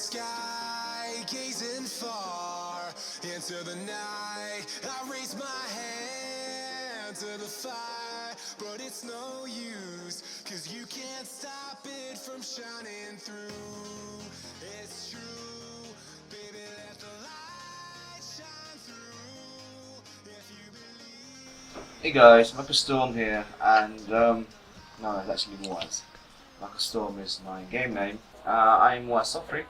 sky, gazing far into the night. I raise my hand to the fire, but it's no use, 'cause you can't stop it from shining through. It's true, baby, let the light shine through. If you believe. Hey guys, Michael Storm here, and no, it's actually Wise. Michael Storm is my game name. I'm Wise Softry,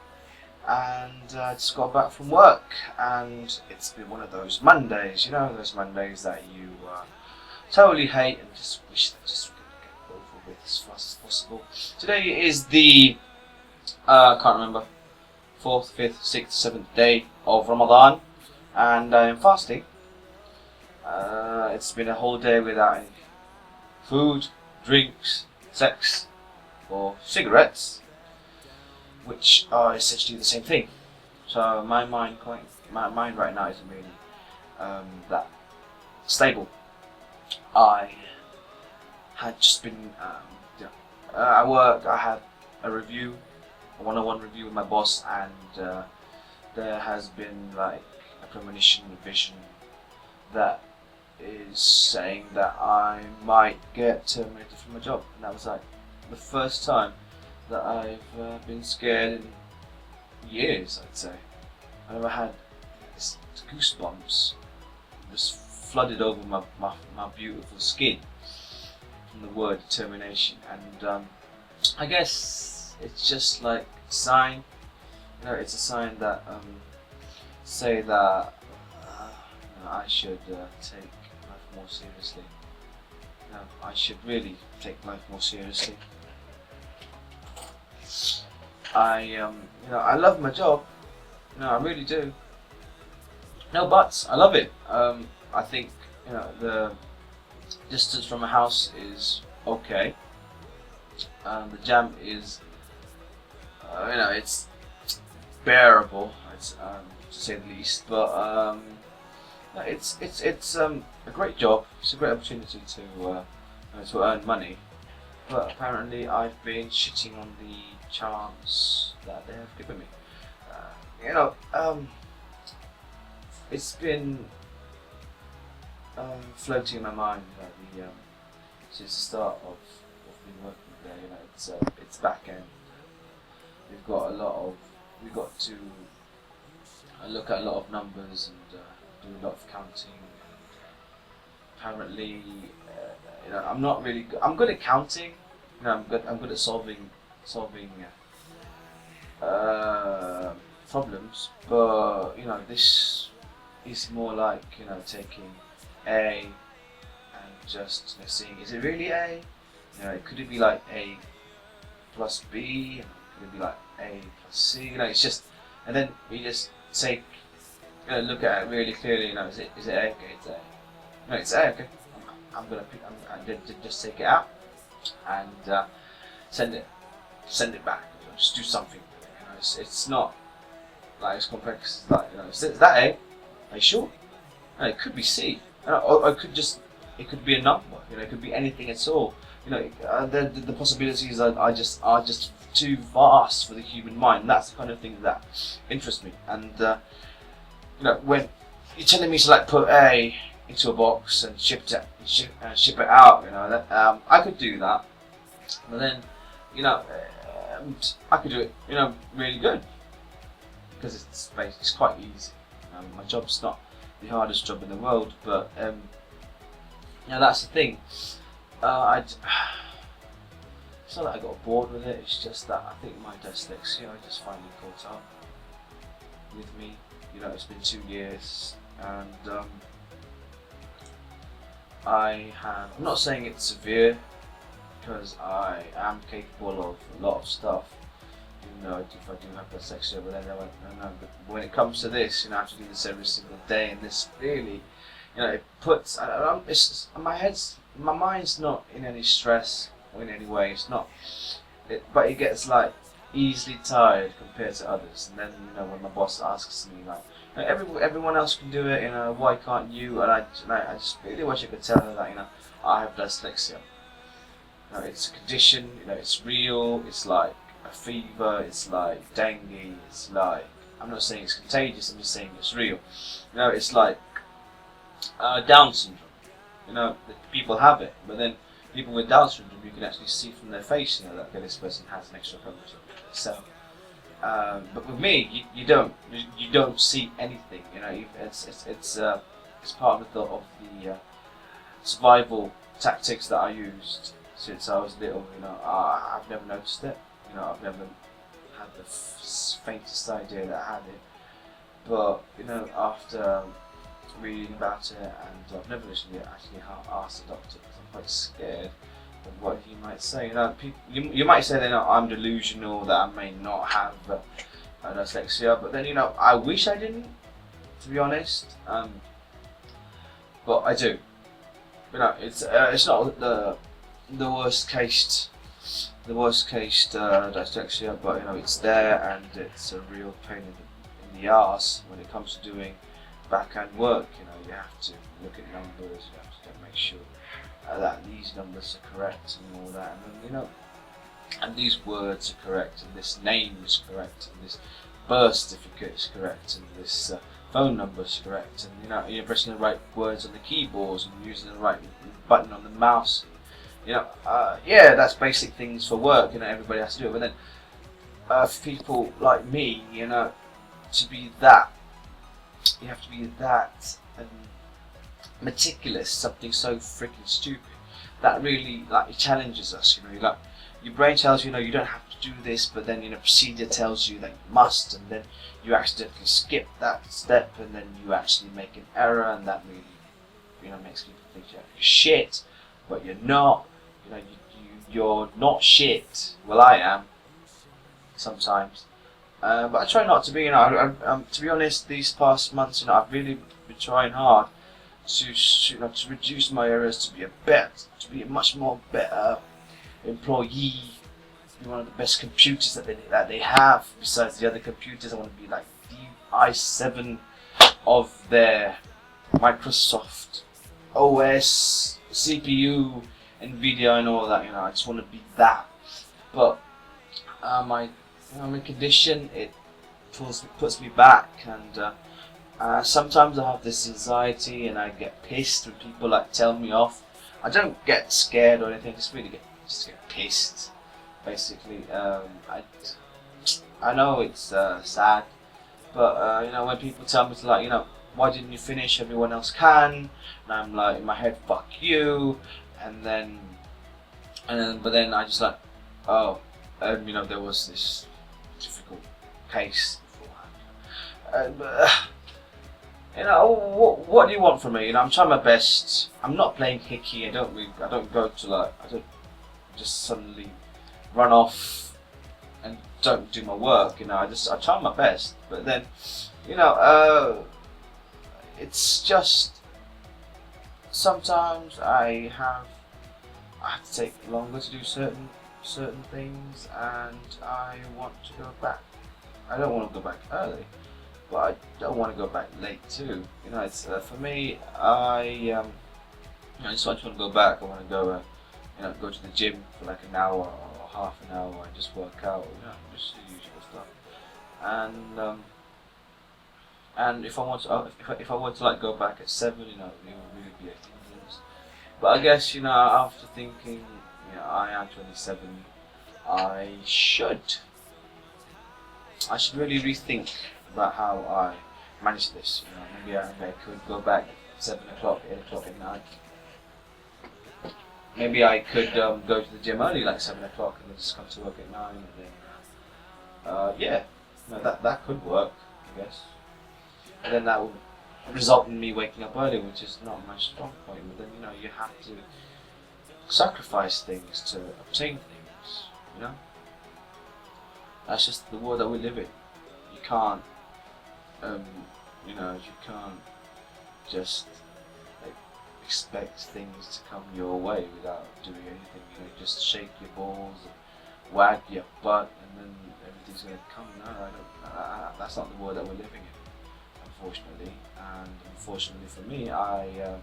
and I just got back from work, and it's been one of those Mondays, you know, those Mondays that you totally hate and just wish that just could get over with as fast as possible. Today is the, can't remember, 4th, 5th, 6th, 7th day of Ramadan, and I am fasting. It's been a whole day without any food, drinks, sex, or cigarettes, which are essentially the same thing. So my mind right now isn't really that stable. I had just been at work. I had a review, a one-on-one review with my boss, and there has been like a premonition, a vision that is saying that I might get terminated from my job, and that was like the first time that I've been scared in years, I'd say. I never had this goosebumps just flooded over my beautiful skin from the word determination, and I guess it's just like a sign, you know, it's a sign that say that I should take life more seriously. I should really take life more seriously. I love my job. I really do. No buts. I love it. I think the distance from my house is okay. The jam is, it's bearable. It's to say the least. But it's a great job. It's a great opportunity to earn money. But apparently I've been shitting on the chance that they have given me. It's been floating in my mind since the start of me working there. It's back end. We've got to look at a lot of numbers and do a lot of counting. Apparently, I'm good at counting. I'm good at solving problems. But this is more like taking A and just seeing, is it really A? Could it be like A plus B? Could it be like A plus C? It's just, and then we just say, look at it really clearly. Is it A? Okay, it's A. No, it's A. Okay. I'm just take it out and send it back. Just do something. It's not like as complex as that. Is that A? Are you sure? No, it could be C. Or it could be a number. It could be anything at all. The possibilities are just too vast for the human mind. That's the kind of thing that interests me. And when you're telling me to like put A into a box and ship it out, that I could do that, but then I could do it really good, because it's quite easy. My job's not the hardest job in the world, but that's the thing. It's not that I got bored with it, it's just that I think my dyslexia just finally caught up with me. It's been 2 years, and I'm not saying it's severe, because I am capable of a lot of stuff, if I do have dyslexia, but then but when it comes to this, I have to do this every single day, and this really, it puts, my mind's not in any stress or in any way, but it gets like easily tired compared to others, and then when my boss asks me like, everyone else can do it, why can't you? And I just really wish I could tell her that I have dyslexia. It's a condition, it's real. It's like a fever, it's like dengue, it's like, I'm not saying it's contagious, I'm just saying it's real. You know, it's like Down syndrome. You know, people have it, but then people with Down syndrome, you can actually see from their face, you know, that okay, this person has an extra chromosome. So, but with me, you don't see anything. You know, it's part of the survival tactics that I used since I was little. You know, I've never noticed it. You know, I've never had the faintest idea that I had it. But you know, after reading about it, and I've never actually asked the doctor because I'm quite scared of what he might say. You know, you might say that I'm delusional, that I may not have dyslexia, but then you know, I wish I didn't, to be honest. But I do. You know, it's not the worst case dyslexia, but you know, it's there, and it's a real pain in the arse when it comes to doing backhand work. You know, you have to look at numbers, you have to make sure that these numbers are correct and all that, and then, you know, and these words are correct, and this name is correct, and this birth certificate is correct, and this phone number is correct, and you know, you're pressing the right words on the keyboards and using the right button on the mouse. You know, yeah, that's basic things for work. You know, everybody has to do it, but then for people like me, you know, to be that, you have to be that meticulous, something so freaking stupid that really like it challenges us. You know, you like, your brain tells you, you know, you don't have to do this, but then, you know, procedure tells you that you must, and then you accidentally skip that step, and then you actually make an error, and that really, you know, makes people think you're shit, but you're not. You know, you're not shit. Well, I am sometimes. But I try not to be. You know, to be honest, these past months, you know, I've really been trying hard to reduce my errors, to be a much more better employee, be one of the best computers that they have. Besides the other computers, I want to be like the i7 of their Microsoft OS, CPU, Nvidia, and all that. You know, I just want to be that. But my condition, it puts me back, and sometimes I have this anxiety, and I get pissed when people like tell me off. I don't get scared or anything. Just get pissed, basically. I know it's sad, but you know, when people tell me to, like, you know, why didn't you finish? Everyone else can, and I'm like in my head, fuck you, but then I just like, oh, you know, there was this difficult case beforehand. You know, what do you want from me? You know, I'm trying my best. I'm not playing hickey. I don't go to like, I don't just suddenly run off and don't do my work. You know, I try my best. But then, you know, it's just sometimes I have to take longer to do certain things, and I want to go back. I don't want to go back early, but I don't want to go back late too. You know, it's for me. I just want to go back. I want to go, you know, go to the gym for like an hour or half an hour and just work out. You know, just the usual stuff. And if I want to like go back at 7, you know, it would really be a hindrance. But I guess, you know, after thinking, you know, I am 27, I should really rethink about how I manage this. You know, maybe I could go back at 7 o'clock, 8 o'clock at night. Maybe I could go to the gym early, like 7 o'clock, and then just come to work at 9, and then yeah, you know, that could work, I guess. And then that would result in me waking up early, which is not my strong point. But then, you know, you have to sacrifice things to obtain things. You know, that's just the world that we live in. You can't, you know, you can't just like expect things to come your way without doing anything. You know, just shake your balls and wag your butt, and then everything's going to come. No, I don't. That's not the world that we're living in, unfortunately. And unfortunately for me, I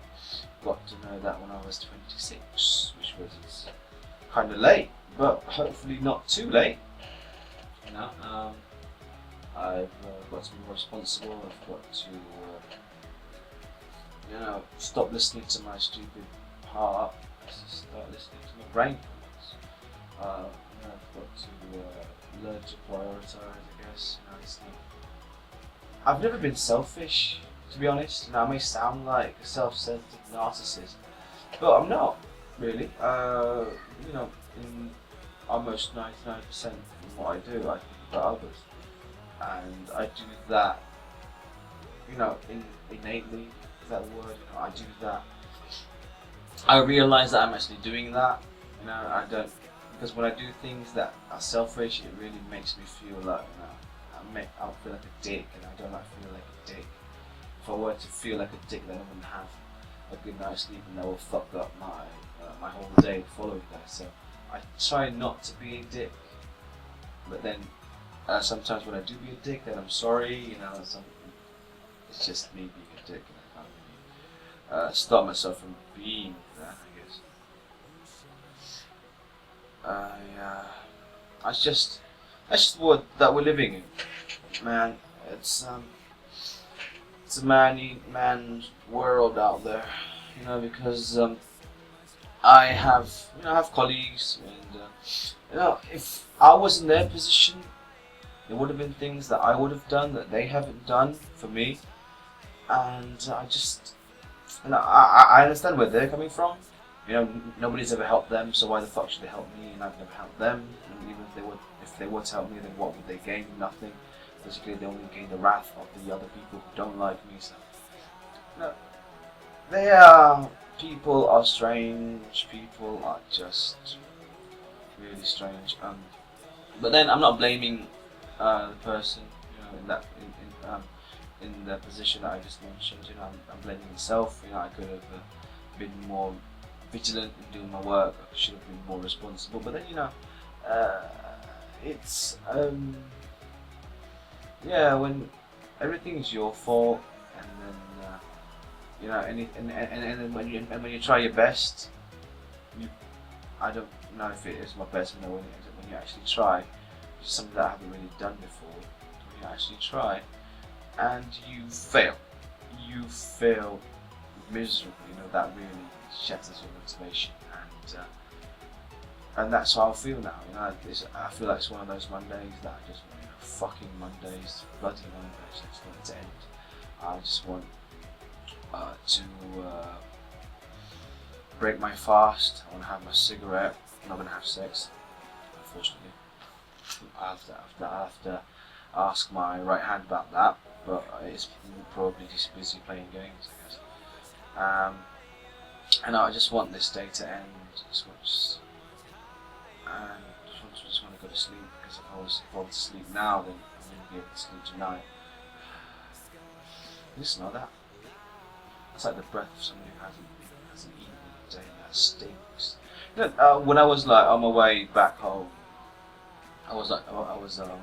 got to know that when I was 26, which was kind of late, but hopefully not too late. You know, I've got to be more responsible. I've got to, stop listening to my stupid heart. Start listening to my brain. I've got to learn to prioritize. I guess. I've never been selfish, to be honest. I may sound like a self-centered narcissist, but I'm not really. In almost 99% of what I do, I think about others, and I do that. Innately. Is that the word? I do that. I realise that I'm actually doing that. I don't, because when I do things that are selfish, it really makes me feel like I feel like a dick, and I don't like feeling like a dick. If I were to feel like a dick, then I wouldn't have a good night's sleep, and that will fuck up my whole day following that. So I try not to be a dick, but then sometimes when I do be a dick, then I'm sorry. It's just me being a dick, and I can't really stop myself from being that, I guess. That's just the world that we're living in, man. It's a man's world out there, because I have colleagues, and if I was in their position, there would have been things that I would have done that they haven't done for me, and I understand where they're coming from. Nobody's ever helped them, so why the fuck should they help me? And I've never helped them. And even if they were to help me, then what would they gain? Nothing. Basically, they only gain the wrath of the other people who don't like me. So, people are strange. People are just really strange. But then I'm not blaming the person, in the position that I just mentioned. I'm blaming myself. I could have been more vigilant in doing my work. I should have been more responsible. But then, it's when everything is your fault, and then and then when you try your best, I don't know if it is my best. When you actually try, which is something that I haven't really done before. When you actually try, and you fail miserably. That really shatters your motivation, and that's how I feel now. I feel like it's one of those Mondays that I just want, fucking Mondays, bloody Mondays. I just want it to end. I just want to break my fast. I want to have my cigarette. I'm not gonna have sex, unfortunately. I have to ask my right hand about that, but it's probably just busy playing games, I guess. And I just want this day to end. I just want to go to sleep, because if I was to sleep now, then I wouldn't be able to sleep tonight. You smell that? It's like the breath of somebody who hasn't eaten in a day, and that stinks. When I was on my way back home, I was on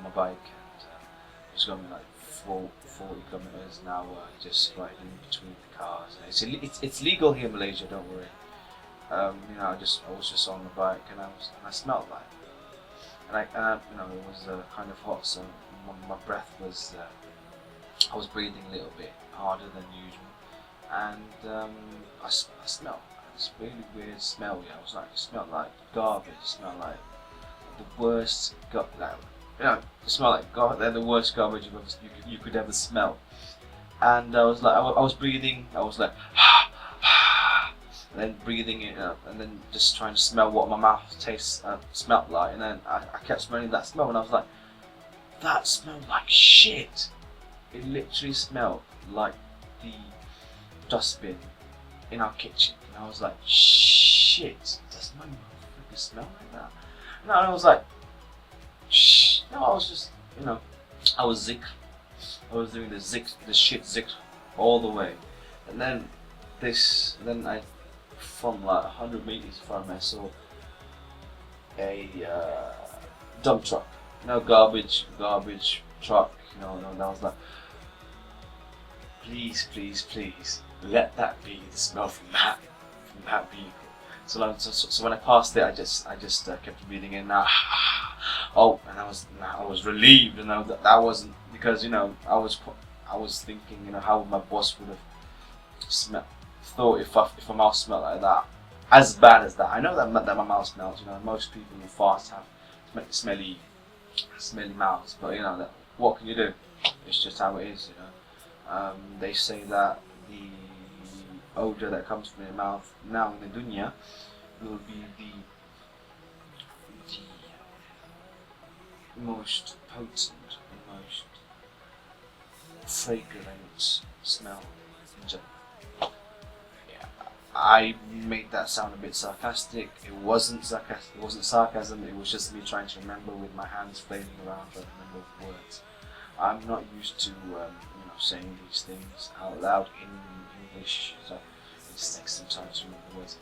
my bike, and I was going 40 kilometers an hour, just right in between the cars. It's legal here in Malaysia, don't worry. I was just on the bike, and I smelled like, and it was kind of hot, so my breath was, I was breathing a little bit harder than usual, and I smelled this really weird smell. It smelled like garbage. It smelled like the worst it smelled like they're the worst garbage you could ever smell. And I was breathing. I was like, and then breathing it up, and then just trying to smell what my mouth smelled like. And then I kept smelling that smell, and I was like, that smelled like shit. It literally smelled like the dustbin in our kitchen. And I was like, shit, does my motherfucker smell like that? And I was like, shh. No, I was just, I was doing the shit zick all the way. And then I, from 100 meters from me, I saw a dump truck, garbage truck, and I was like, please, let that be the smell from that vehicle. So when I passed it, I just kept breathing in. And I was I was relieved, that wasn't because I was thinking how my boss would have thought if my mouth smelled like that, as bad as that. I know that my mouth smells. Most people who fast have smelly mouths, but that what can you do? It's just how it is. They say that the odor that comes from your mouth now in the dunya will be the most potent, the most fragrant smell in Jannah. Yeah, I made that sound a bit sarcastic. It wasn't sarcastic. It wasn't sarcasm. It was just me trying to remember with my hands flailing around, trying to remember the words. I'm not used to saying these things out loud in English, so it takes some time to remember the words.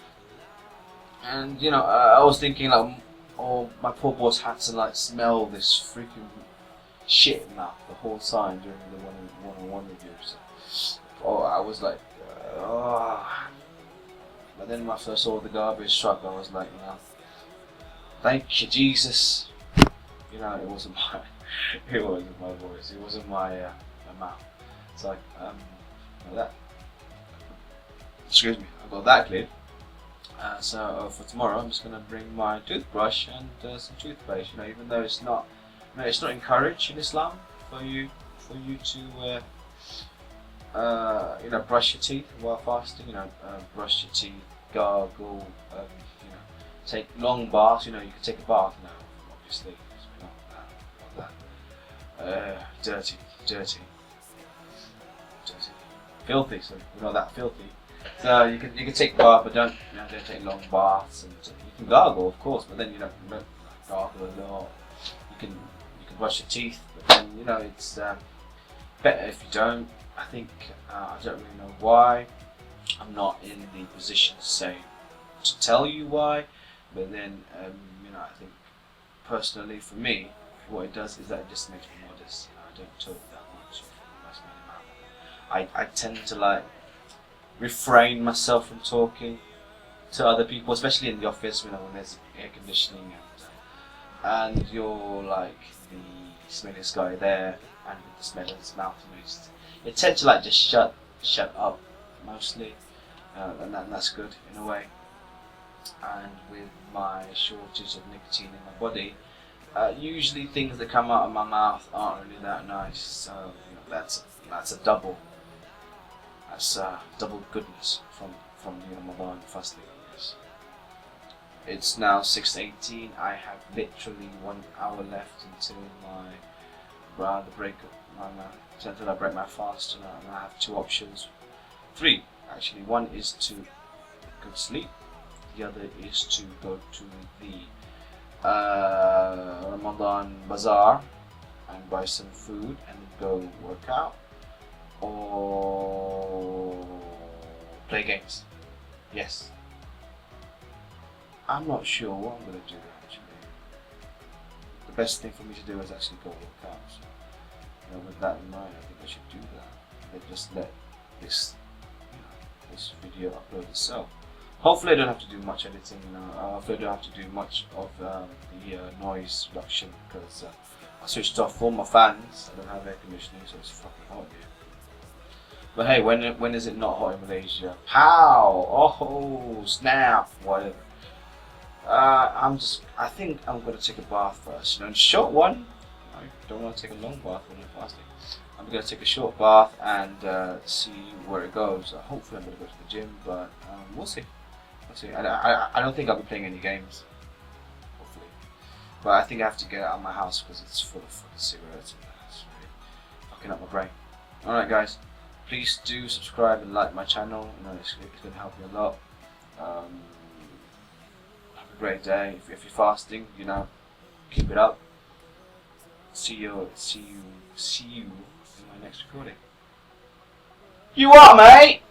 And I was thinking my poor boss had to smell this freaking shit mouth the whole time during the one-on-one review. So, I was like, but then after I saw the garbage truck, I was like, thank you, Jesus. It wasn't my, it wasn't my voice. It wasn't my mouth. It's like that. Excuse me. I got that cleared. So for tomorrow, I'm just gonna bring my toothbrush and some toothpaste. Even though it's not encouraged in Islam for you to brush your teeth while fasting. Brush your teeth, gargle. Take long baths. You can take a bath now. Obviously, it's not that. Dirty, filthy. So that filthy. So you can take a bath, but don't take long baths, and you can gargle, of course, but then you don't gargle a lot. You can brush your teeth, but then it's better if you don't. I think I don't really know why. I'm not in the position to tell you why, but then I think personally for me, what it does is that it just makes me modest. I don't talk that much. I tend to refrain myself from talking to other people, especially in the office, when there's air conditioning and you're like the smelliest guy there, and with the smell of his mouth, it tends to just shut up mostly, and that's good in a way. And with my shortage of nicotine in my body, usually things that come out of my mouth aren't really that nice. So that's a double. That's double goodness from the Ramadan fasting. Yes. It's now 6:18. I have literally 1 hour left until until I break my fast, and I have two options. 3 actually. One is to go to sleep. The other is to go to the Ramadan bazaar and buy some food and go work out, or play games. Yes. I'm not sure what I'm going to do actually. The best thing for me to do is actually go work out. So, with that in mind, I think I should do that. And then just let this video upload itself. Hopefully I don't have to do much editing. Hopefully I don't have to do much of the noise reduction, because I switched off all my fans. I don't have air conditioning, so it's fucking hot here. But hey, when is it not hot in Malaysia? Pow! Oh snap! Whatever. I think I'm gonna take a bath first. A short one. I don't want to take a long bath when I'm fasting. I'm gonna take a short bath and see where it goes. Hopefully I'm gonna go to the gym, but we'll see. I don't think I'll be playing any games. Hopefully, but I think I have to get out of my house because it's full of fucking cigarettes and that's really fucking up my brain. All right, guys. Please do subscribe and like my channel. It's going to help me a lot. Have a great day. If you're fasting, keep it up. See you in my next recording. You what, mate?